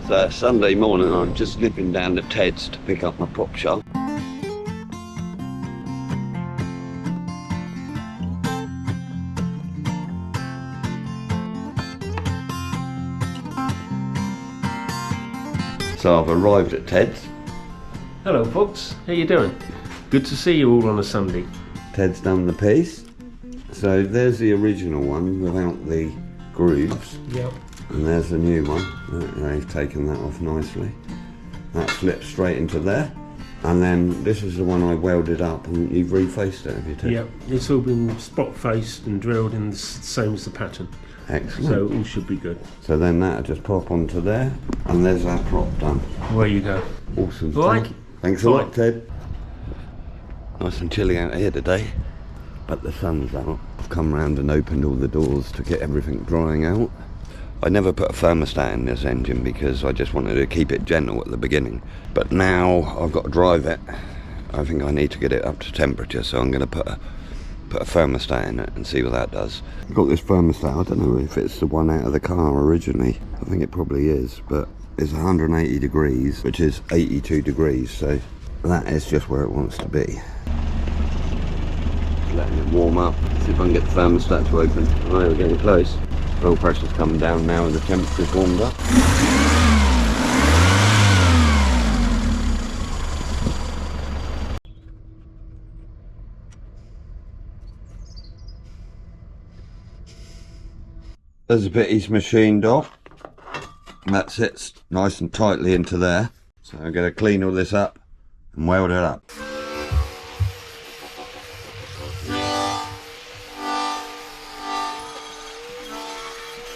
So Sunday morning I'm just nipping down to Ted's to pick up my prop shaft. So I've arrived at Ted's. Hello folks, how you doing? Good to see you all on a Sunday. Ted's done the piece. So there's the original one without the grooves. Yep. And there's the new one. They've taken that off nicely. That slips straight into there. And then this is the one I welded up and you've refaced it, have you, Ted? Yep, it's all been spot faced and drilled in the same as the pattern. Excellent. So all should be good. So then that'll just pop onto there and there's our prop done. There you go. Awesome. All right. Thanks a lot, Ted. Nice and chilly out here today, but the sun's out. I've come round and opened all the doors to get everything drying out. I never put a thermostat in this engine because I just wanted to keep it gentle at the beginning. But now I've got to drive it. I think I need to get it up to temperature, so I'm going to put a thermostat in it and see what that does. I've got this thermostat, I don't know if it's the one out of the car originally. I think it probably is, but it's 180 degrees, which is 82 degrees, so that is just where it wants to be. Just letting it warm up, see if I can get the thermostat to open. Oh, we're getting close. Oil pressure's coming down now and the temperature's warmed up. There's a bit he's machined off. That sits nice and tightly into there. So I'm going to clean all this up and weld it up.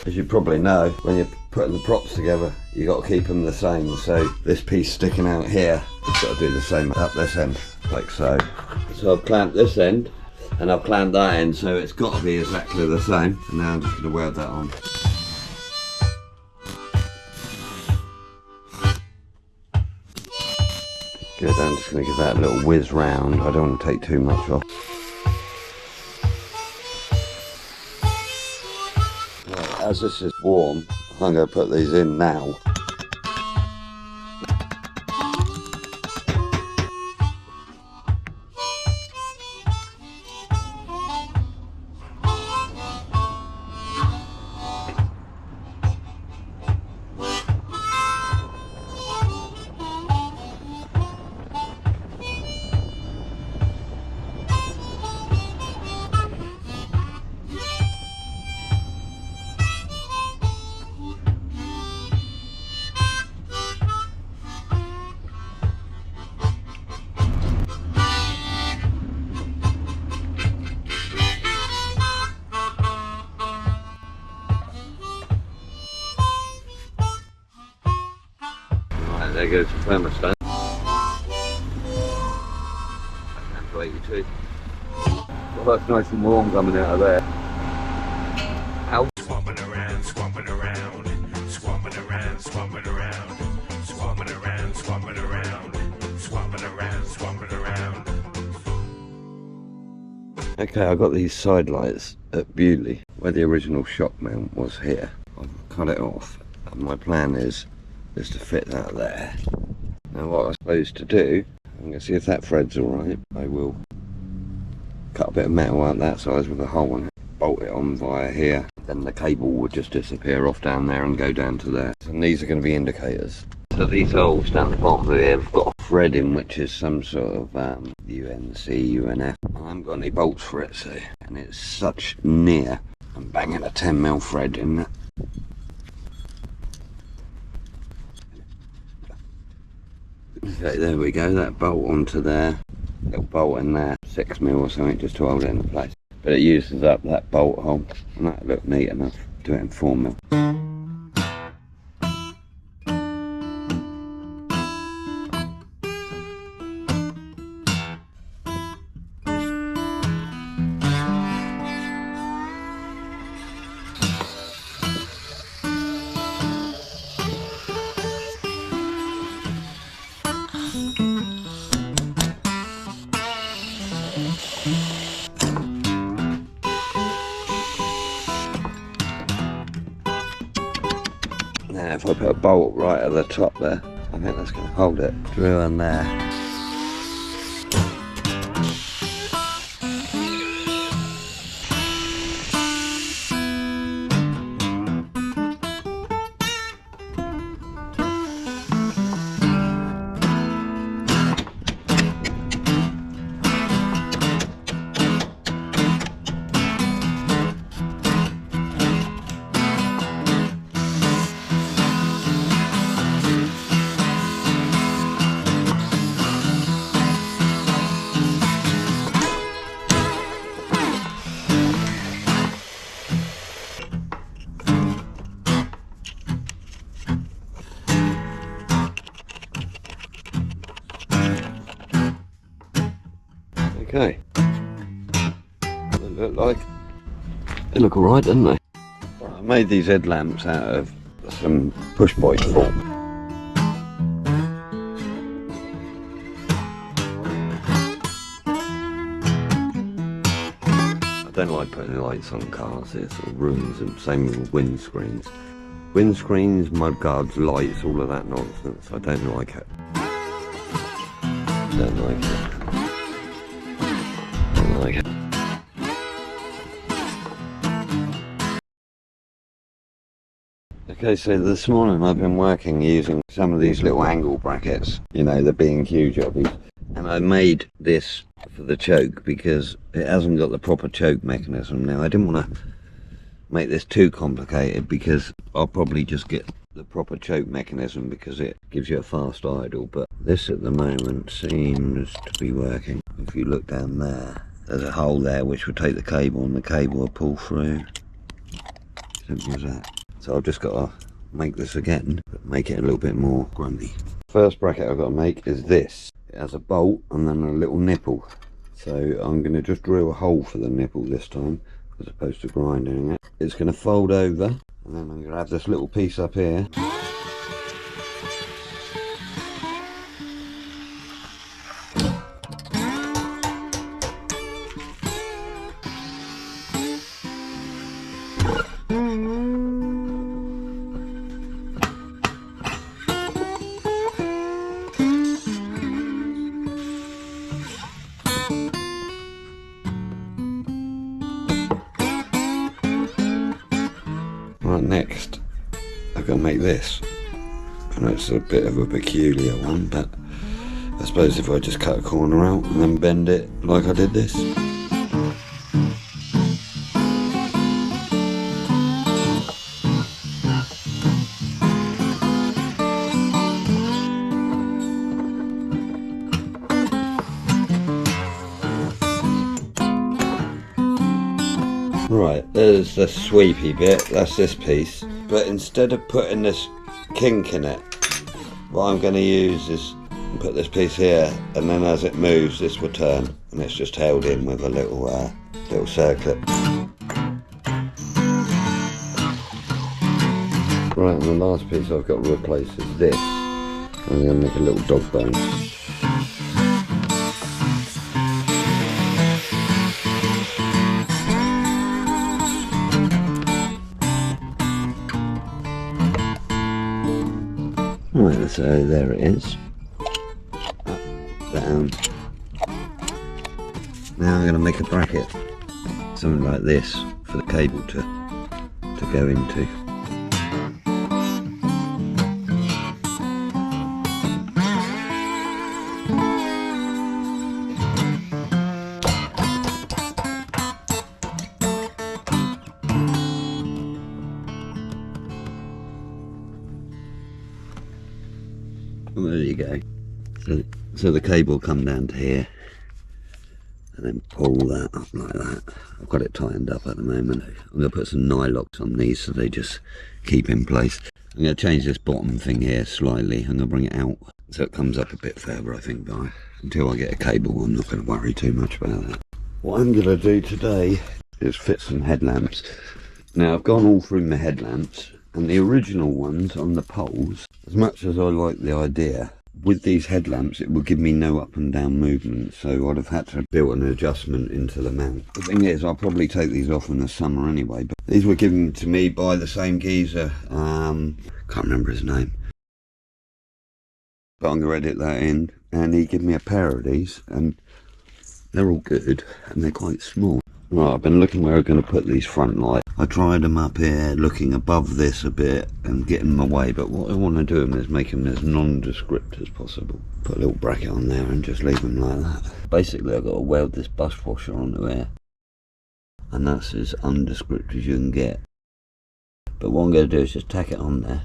As you probably know, when you're putting the props together, you got to keep them the same. So this piece sticking out here, you've got to do the same up this end, like so. So I've clamped this end and I've clamped that end, so it's got to be exactly the same. And now I'm just going to weld that on. Good, I'm just going to give that a little whiz round. I don't want to take too much off. Right, as this is warm, I'm going to put these in now. There goes the thermostat. Down to 82. Well, that's nice and warm coming out of there. Ow. Swamping around, swamping around, swamping around, swamping around, swamping around, swamping around, swamping around, swamping around. Okay, I got these side lights at Bewley, where the original shock mount was here. I've cut it off, and my plan is to fit that there. Now what I'm supposed to do, I'm going to see if that thread's alright. I will cut a bit of metal out that size with a hole in it, bolt it on via here, then the cable would just disappear off down there and go down to there. And these are going to be indicators. So these holes down the bottom of here have got a thread in which is some sort of UNC, UNF. I haven't got any bolts for it, so, and it's such near. I'm banging a 10mm thread in that. Okay, there we go, that bolt onto there, little bolt in there, 6mm or something just to hold it in place. But it uses up that bolt hole, and that looked neat enough to do it in 4mm. if I put a bolt right at the top there, I think that's going to hold it. Drill in there. Okay, they look alright, don't they? I made these headlamps out of some push bike form. I don't like putting lights on cars, it sort of ruins them, same with windscreens. Windscreens, mudguards, lights, all of that nonsense, I don't like it. Don't like it. Like it. Okay, so this morning I've been working using some of these little angle brackets, you know, the being huge obbies, and I made this for the choke because it hasn't got the proper choke mechanism. Now I didn't want to make this too complicated because I'll probably just get the proper choke mechanism because it gives you a fast idle, but this at the moment seems to be working. If you look down there, there's a hole there which will take the cable and the cable will pull through. Simple as that. So I've just got to make this again, but make it a little bit more grundy. First bracket I've got to make is this. It has a bolt and then a little nipple. So I'm going to just drill a hole for the nipple this time, as opposed to grinding it. It's going to fold over, and then I'm going to have this little piece up here. Right, next I've got to make this. I know it's a bit of a peculiar one, but I suppose if I just cut a corner out and then bend it like I did this. Right, there's the sweepy bit, that's this piece. But instead of putting this kink in it, what I'm going to use is put this piece here, and then as it moves this will turn, and it's just held in with a little circlip. Right, and the last piece I've got to replace is this. I'm going to make a little dog bone. Right, so there it is. Up, down. Now I'm going to make a bracket, something like this, for the cable to go into. Well, there you go. So the cable will come down to here and then pull that up like that. I've got it tightened up at the moment. I'm going to put some nylocks on these so they just keep in place. I'm going to change this bottom thing here slightly. I'm going to bring it out so it comes up a bit further, I think, but until I get a cable I'm not going to worry too much about that. What I'm going to do today is fit some headlamps. Now I've gone all through my headlamps, and the original ones on the poles, as much as I like the idea, with these headlamps it will give me no up and down movement, so I'd have had to build an adjustment into the mount. The thing is, I'll probably take these off in the summer anyway, but these were given to me by the same geezer, can't remember his name, but I'm going to edit that in, and he gave me a pair of these, and they're all good, and they're quite small. Right, I've been looking where I'm going to put these front lights. I tried them up here, looking above this a bit and getting them away, but what I want to do is make them as nondescript as possible. Put a little bracket on there and just leave them like that. Basically, I've got to weld this bus washer onto here, and that's as undescript as you can get. But what I'm going to do is just tack it on there.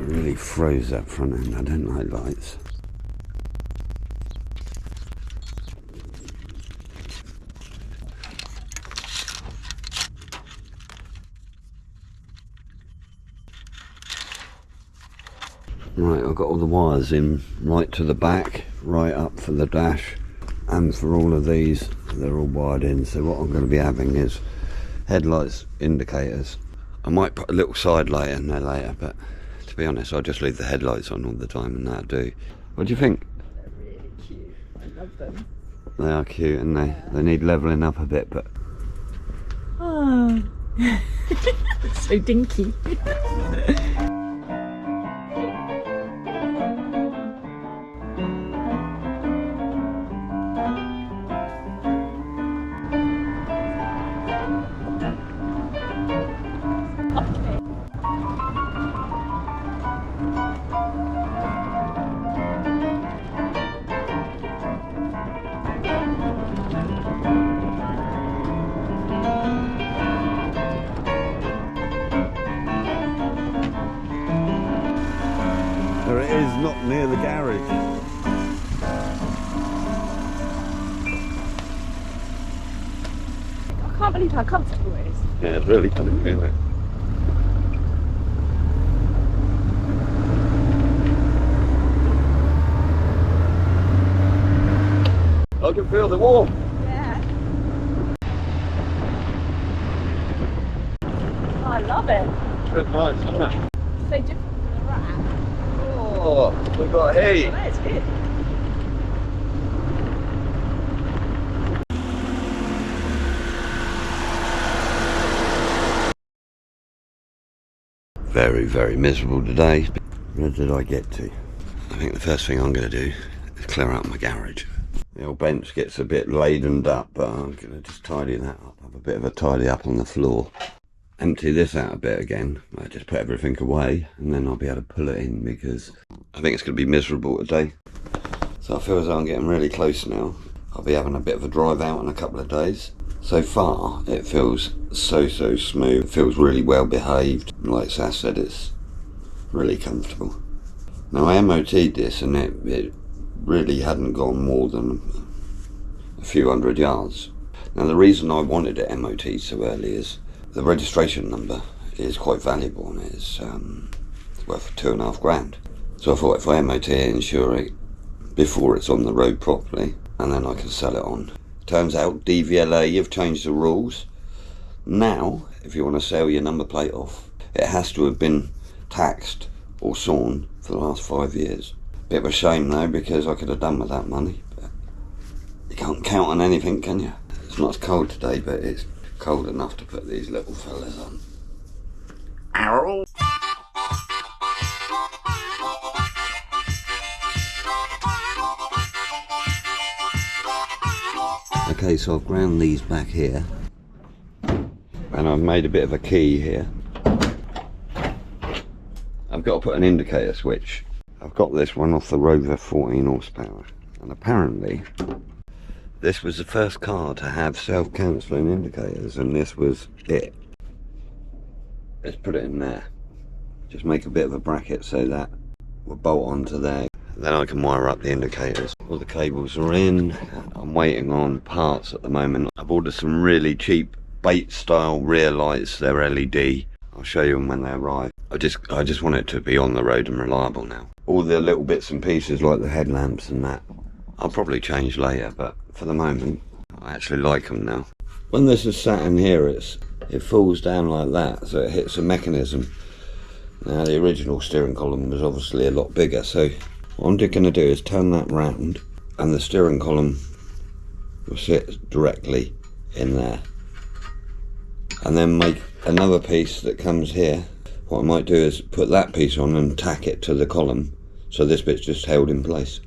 Really froze that front end. I don't like lights. Right, I've got all the wires in right to the back, right up for the dash, and for all of these they're all wired in. So what I'm going to be having is headlights, indicators. I might put a little side light in there later, but to be honest, I'll just leave the headlights on all the time and that'll do. What do you think? They're really cute. I love them. They are cute, and they need levelling up a bit, but... Oh. It's so dinky. There it is, not near the garage. I can't believe how comfortable it is. Yeah, it's really coming, isn't it? I can feel the warmth. Yeah. Oh, I love it. Good nice, isn't it? So different from the Rat. Oh, we've got heat. Oh, that's good. Very, very miserable today. Where did I get to? I think the first thing I'm going to do is clear out my garage. The old bench gets a bit ladened up, but I'm going to just tidy that up. Have a bit of a tidy up on the floor. Empty this out a bit again. I just put everything away, and then I'll be able to pull it in, because I think it's going to be miserable today. So I feel as though I'm getting really close now. I'll be having a bit of a drive out in a couple of days. So far, it feels so smooth. It feels really well behaved. Like Sass said, it's really comfortable. Now I MOT'd this, and it really hadn't gone more than a few hundred yards. Now the reason I wanted it MOT'd so early is the registration number is quite valuable, and it's worth £2.5 grand. So I thought if I MOT it, insure it before it's on the road properly, and then I can sell it on. Turns out DVLA have changed the rules. Now, if you want to sell your number plate off, it has to have been taxed or sawn for the last 5 years. Bit of a shame though, because I could have done with that money, but you can't count on anything, can you? It's not as cold today, but it's cold enough to put these little fellas on. Ow! Okay, so I've ground these back here, and I've made a bit of a key here. I've got to put an indicator switch. I've got this one off the Rover 14 horsepower, and apparently this was the first car to have self-cancelling indicators, and this was it. Let's put it in there. Just make a bit of a bracket so that we'll bolt onto there. Then I can wire up the indicators. All the cables are in. I'm waiting on parts at the moment. I've ordered some really cheap Bates style rear lights. They're LED. I'll show you them when they arrive. I just want it to be on the road and reliable now. All the little bits and pieces like the headlamps and that, I'll probably change later, but for the moment, I actually like them now. When this is sat in here, it falls down like that, so it hits a mechanism. Now the original steering column was obviously a lot bigger, so what I'm going to do is turn that round and the steering column will sit directly in there. And then make another piece that comes here. What I might do is put that piece on and tack it to the column, so this bit's just held in place.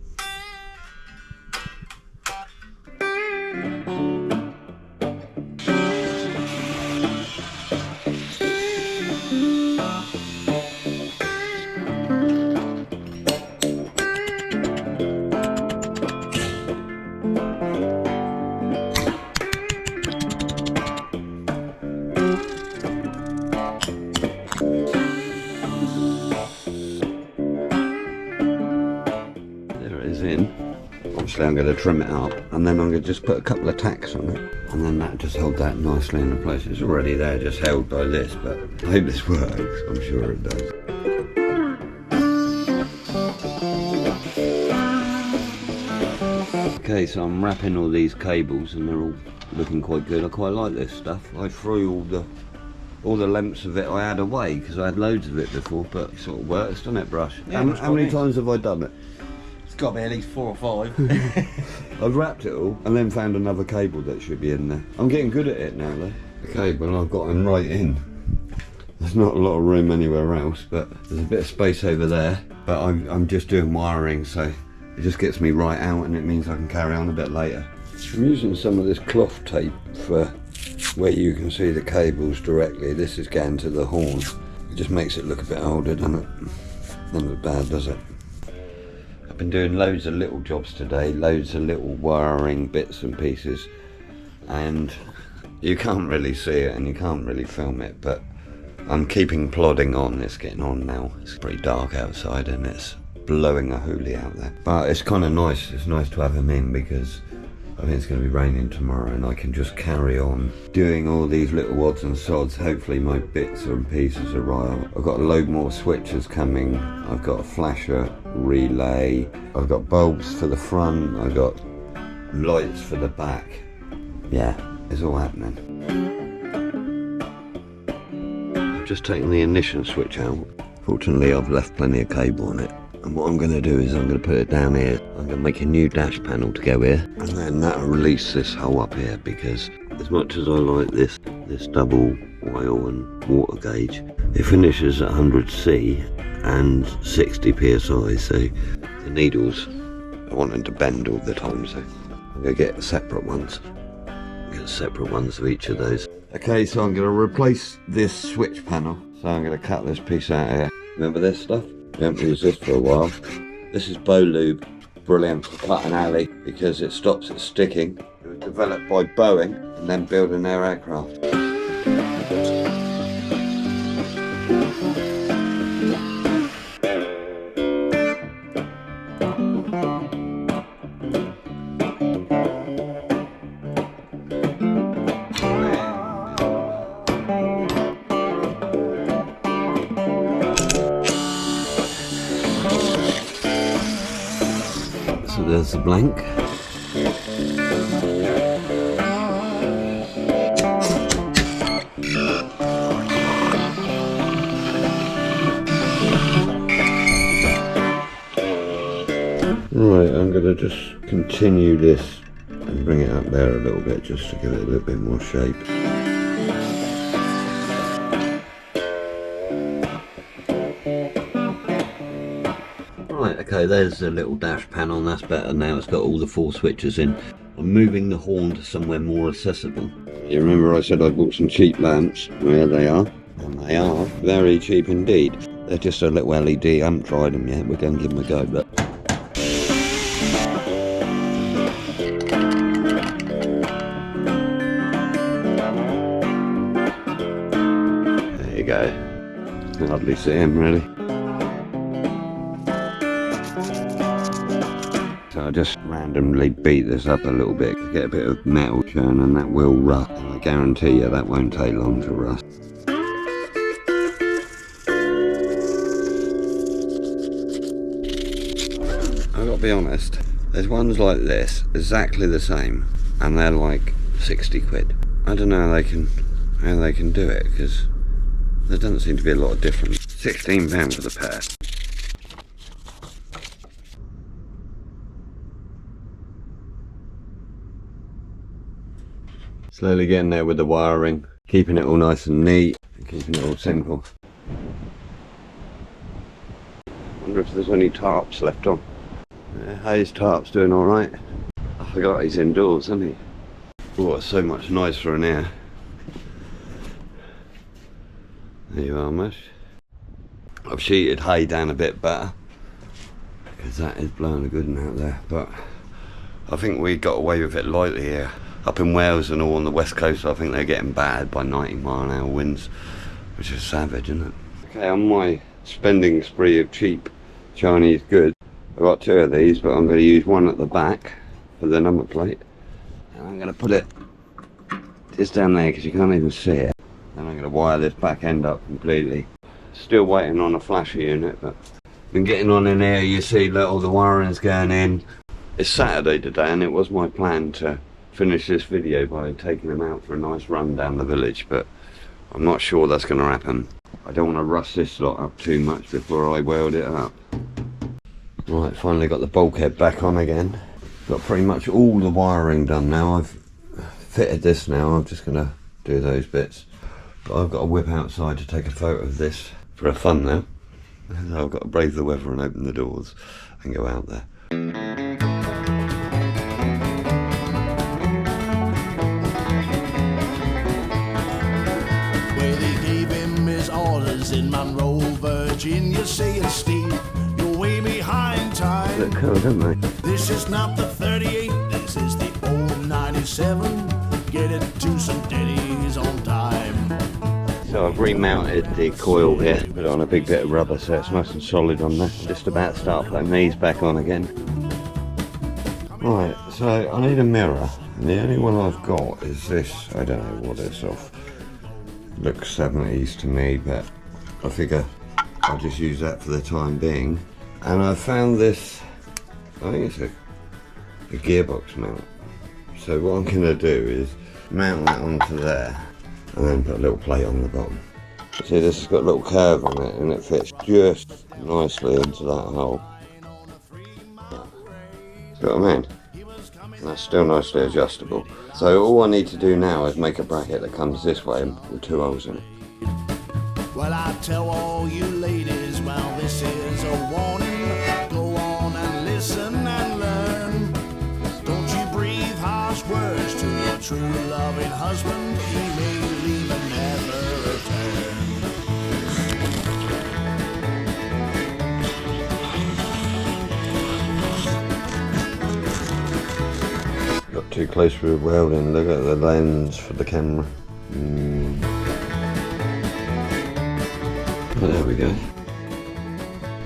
Obviously I'm going to trim it up and then I'm going to just put a couple of tacks on it, and then that just held that nicely in place. It's already there, just held by this, but I hope this works. I'm sure it does. Okay, so I'm wrapping all these cables and they're all looking quite good. I quite like this stuff. I threw all the lengths of it I had away because I had loads of it before, but it sort of works, doesn't it, Brush? Yeah, how many times have I done it? It's got to be at least 4 or 5. I've wrapped it all and then found another cable that should be in there. I'm getting good at it now though. Okay, well I've got them right in. There's not a lot of room anywhere else, but there's a bit of space over there. But I'm just doing wiring, so it just gets me right out and it means I can carry on a bit later. I'm using some of this cloth tape for where you can see the cables directly. This is going to the horn. It just makes it look a bit older, doesn't it? Doesn't look bad, does it? I've been doing loads of little jobs today, loads of little wiring bits and pieces, and you can't really see it and you can't really film it, but I'm keeping plodding on. It's getting on now. It's pretty dark outside and it's blowing a hoolie out there, but it's kind of nice. It's nice to have him in because I think it's going to be raining tomorrow and I can just carry on doing all these little odds and sods. Hopefully my bits and pieces arrive. I've got a load more switches coming. I've got a flasher, relay. I've got bulbs for the front. I've got lights for the back. Yeah, it's all happening. I've just taken the ignition switch out. Fortunately, I've left plenty of cable on it. And what I'm going to do is I'm going to put it down here. I'm going to make a new dash panel to go here, and then that'll release this hole up here, because as much as I like this double oil and water gauge, it finishes at 100C and 60 psi, so the needles I want them to bend all the time, so I'm going to get separate ones. Get separate ones of each of those. Okay, so I'm going to replace this switch panel, so I'm going to cut this piece out here. Remember this stuff? I haven't used this for a while. This is Bow Lube, brilliant for cutting alley because it stops it sticking. It was developed by Boeing and then building their aircraft. So there's the blank. Right, I'm going to just continue this and bring it up there a little bit just to give it a little bit more shape. Right, okay, there's the little dash panel, and that's better now. It's got all the 4 switches in. I'm moving the horn to somewhere more accessible. You remember I said I bought some cheap lamps? Well, they are. And they are very cheap indeed. They're just a little LED. I haven't tried them yet. We're going to give them a go, but... there you go. Hardly see him, really. So I just randomly beat this up a little bit to get a bit of metal shown, and that will rust. And I guarantee you that won't take long to rust. gotta be honest, there's ones like this, exactly the same, and they're like 60 quid. I don't know how they can do it, because there doesn't seem to be a lot of difference. £16 for the pair. Slowly getting there with the wiring, keeping it all nice and neat, and keeping it all simple. Wonder if there's any tarps left on. Yeah, Hayes tarp's doing alright. I forgot he's indoors, isn't he? Oh, it's so much nicer in here. There you are, Mush. I've sheeted hay down a bit better, because that is blowing a good one out there, but I think we got away with it lightly here. Up in Wales and all on the west coast, I think they're getting battered by 90-mile-an-hour winds, which is savage, isn't it? Okay, on my spending spree of cheap Chinese goods, I've got 2 of these, but I'm going to use one at the back for the number plate, and I'm going to put it just down there because you can't even see it. And I'm going to wire this back end up completely. Still waiting on a flasher unit, but been getting on in here. You see that all the wiring's going in. It's Saturday today, and it was my plan to finish this video by taking them out for a nice run down the village, but I'm not sure that's going to happen. I don't want to rust this lot up too much before I weld it up. Right, finally got the bulkhead back on again. Got pretty much all the wiring done now. I've fitted this now. I'm just going to do those bits, but I've got to whip outside to take a photo of this for a fun now. I've got to brave the weather and open the doors and go out there. In Monroe, Virginia, saying Steve, you're way behind time. Look cool, don't they? This is not the 38, this is the old 97. Get it to some Denny's on time. So I've remounted the coil here, put it on a big bit of rubber so it's nice and solid on there. Just about to start putting these back on again. Right, so I need a mirror, and the only one I've got is this. I don't know what it's off. Looks 70s to me, but I figure I'll just use that for the time being. And I found this, I think it's a gearbox mount. So what I'm going to do is mount that onto there and then put a little plate on the bottom. See, this has got a little curve on it and it fits just nicely into that hole. See what I mean? And that's still nicely adjustable. So all I need to do now is make a bracket that comes this way with 2 holes in it. Well, I tell all you ladies, well, this is a warning. Go on and listen and learn. Don't you breathe harsh words to your true loving husband. He may leave and never return. Got too close with welding. Look at the lens for the camera. But there we go.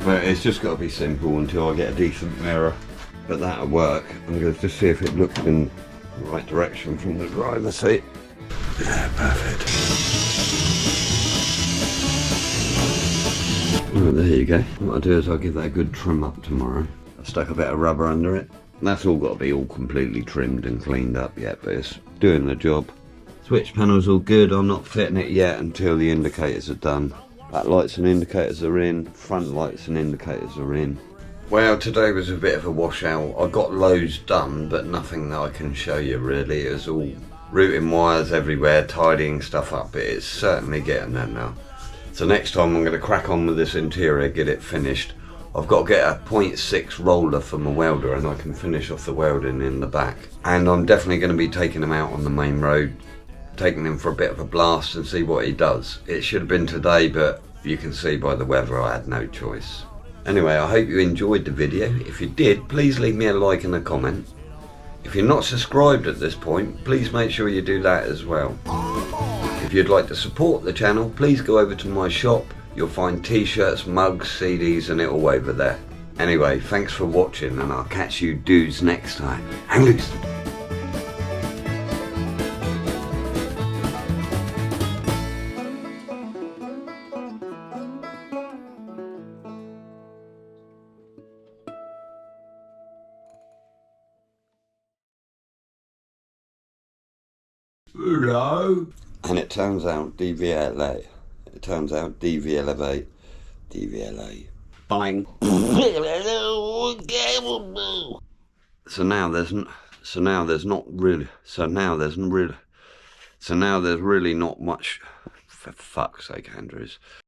But it's just got to be simple until I get a decent mirror. But that'll work. I'm going to just see if it looks in the right direction from the driver's seat. Yeah, perfect. Well, there you go. What I'll do is I'll give that a good trim up tomorrow. I've stuck a bit of rubber under it. That's all got to be all completely trimmed and cleaned up yet, but it's doing the job. Switch panel's all good. I'm not fitting it yet until the indicators are done. Back lights and indicators are in, front lights and indicators are in. Well, today was a bit of a washout. I got loads done, but nothing that I can show you really. It was all routing wires everywhere, tidying stuff up, but it's certainly getting there now. So next time I'm going to crack on with this interior, get it finished. I've got to get a 0.6 roller from a welder and I can finish off the welding in the back. And I'm definitely going to be taking them out on the main road, taking him for a bit of a blast and see what he does. It should have been today, but you can see by the weather I had no choice. Anyway, I hope you enjoyed the video. If you did, please leave me a like and a comment. If you're not subscribed at this point, please make sure you do that as well. If you'd like to support the channel, please go over to my shop. You'll find t-shirts, mugs, CDs and it all over there. Anyway, thanks for watching and I'll catch you dudes next time. Hang loose! Hello. And it turns out DVLA. It turns out DVLA. DVLA. Bang. So now there's really not much. For fuck's sake, Andrews.